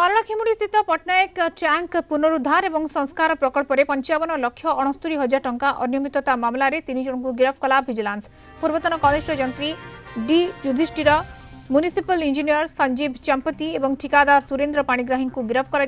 पारलाखेमुड़ी स्थित पट्टनायक टैंक पुनरुद्धार और संस्कार प्रकल्प में 55,69,000 टंका अनियमितता मामलें 3 जन को गिरफ्त कला भिजिलेंस। पूर्वतन कनिष्ठ जंत्री D Yudhishthir, municipal engineer Sanjeev Champati और ठिकादार सुरेंद्र पाणिग्राही को गिरफ्त कर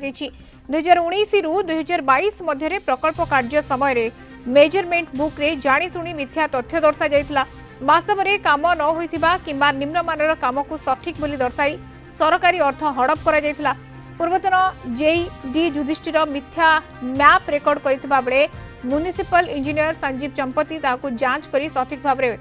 2019 रु 2022 मध्य प्रकल्प कार्य समय मेजरमेंट बुक रे जाणीशुणी मिथ्या तथ्य दर्शा जाइथिला। वास्तव में काम न होइथिबा किंबा निम्नमानर काम को सठिक बोली दर्शाई सरकारी अर्थ हड़प करा जाइथिला। पूर्वतन जेई डी युधिष्ठिर मिथ्या मैप रेकर्ड करथिबा बेले म्युनिसिपल इंजीनियर संजीव चंपती ताकू जांच करी सठिक भाव में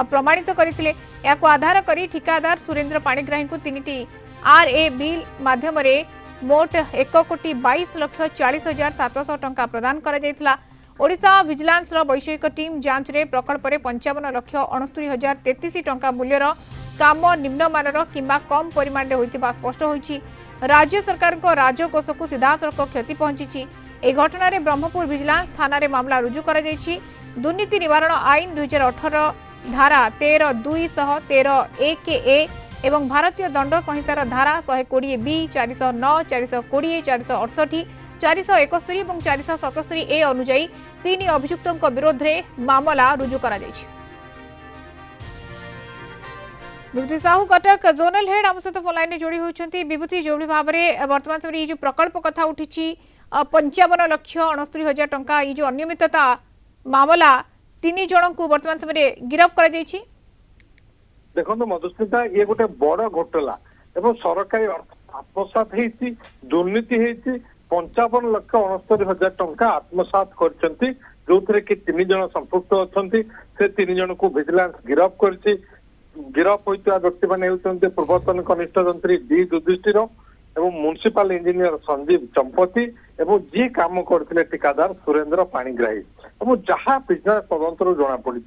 प्रमाणित करथिले। याको आधार करी ठिकादार सुरेंद्र पाणिग्राही को 3टी आरए बिल माध्यम रे मोट 1,22,40,700 टंका प्रदान करा जाइथिला। ओडिशा विजिलेंस वैषयिक टीम जांच रे प्रकल्प रे 55,69,033 टंका मूल्यर काम निम्नमानर किंबा कम परिमाण रे होइतिबा स्पष्ट होइछि। राज्य सरकार को राजकोष को सीधासलख क्षति पहुंची। ए घटना रे ब्रह्मपुर विजिलेंस थाना रे मामला रुजु करा जाइछि। दुर्नीति निवारण आईन 2018 धारा 13(2) सह 13(1) एवं भारतीय दंड संहितार धारा 120 बी 409 420 468 471 और 477 ए अनुଯାयी 3 अभियुक्तों विरोध में मामला रुजु करा जाइछि। विभूति साहू कटक जोनल हेड आम सहित फोन लाइन जोड़ी होती। विभूति जो भाव में वर्तमान समय ये जो प्रकल्प कथा उठी 55,69,000 टंका ये जो अनियमितता मामला 3 जन को वर्तमान समय गिरफ्त कर देखो मधुस्मिता ये गोटे बड़ घोटाला एवं सरकारी आत्मसात होती दुर्नीति होती 55,69,000 टंका आत्मसात करछंती जो कि 3 जन संपुक्त अच्छा से 3 जन को विजिलेंस गिरफ्त कर गिरफ्त होता व्यक्ति मैंने होती पूर्वतन कनिष्ठ जंत्री डी युधिष्ठिर एवं म्युनिसिपल इंजीनियर संजीव चंपती एवं जी काम करते ठिकादार सुरेंद्र पाणिग्राही और जहाँ बिजनेस तदंतर जना पड़ी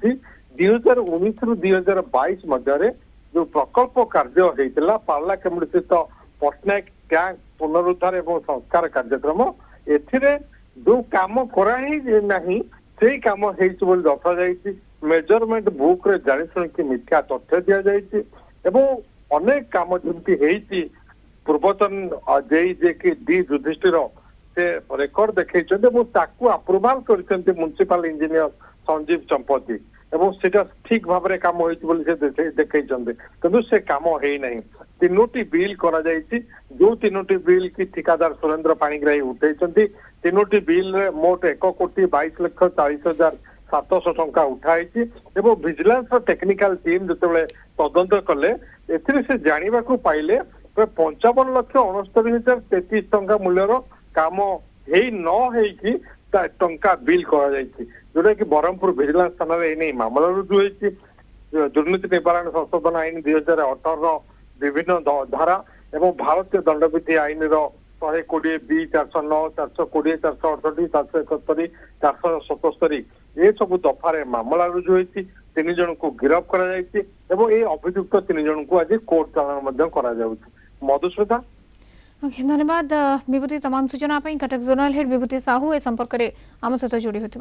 2019 रु 2022 मध्य जो प्रकल्प कार्य होता पारलाखेमुड़ी स्थित पट्टनायक टैंक पुनरुद्धार और संस्कार कार्यक्रम ए जो काम कराही नहीं से काम दर्शा जाइए। मेजरमेंट बुक रे जानी शुणी मिथ्या तथ्य दि जाइए एवं अनेक काम जमी पूर्वतन जेई जे कि डी युधिष्ठिर से रेकर्ड देखते अप्रुवाल कर म्युनिसिपल इंजीनियर संजीव चंपती एवं सेटा ठीक भाव में काम देखते किंतु से काम है नहीं। 3टी बिल करा जाइछि जो 3टी बिल की ठिकादार सुरेंद्र पाणिग्राही उठे 3टी बिल रे मोट 1,22,40,700 टंका उठाई एवं विजिलेंस टेक्निकल टीम जो तदंत कले से जाना पाइले 55,69,033 टंका मूल्यर काम न टंका बिल करा जोटा कि ब्रह्मपुर विजिलेंस थाना नहीं मामला रुजु होती। दुर्नीति निवारण संशोधन आईन 2018 विभिन्न धारा एवं भारतीय दंडविधि आईन 120 बी 409 420 468 471 477 ये सब दफारे मामला रुजु होती 3 जन को गिरफ्त कर अभियुक्त 3 जन को आज कोर्ट चालान करा मधुस्मिता। धन्यवाद विभूति तमाम सूचना कटक जोनल हेड विभूति साहू ए संपर्क में आम सहित जोड़ी होती।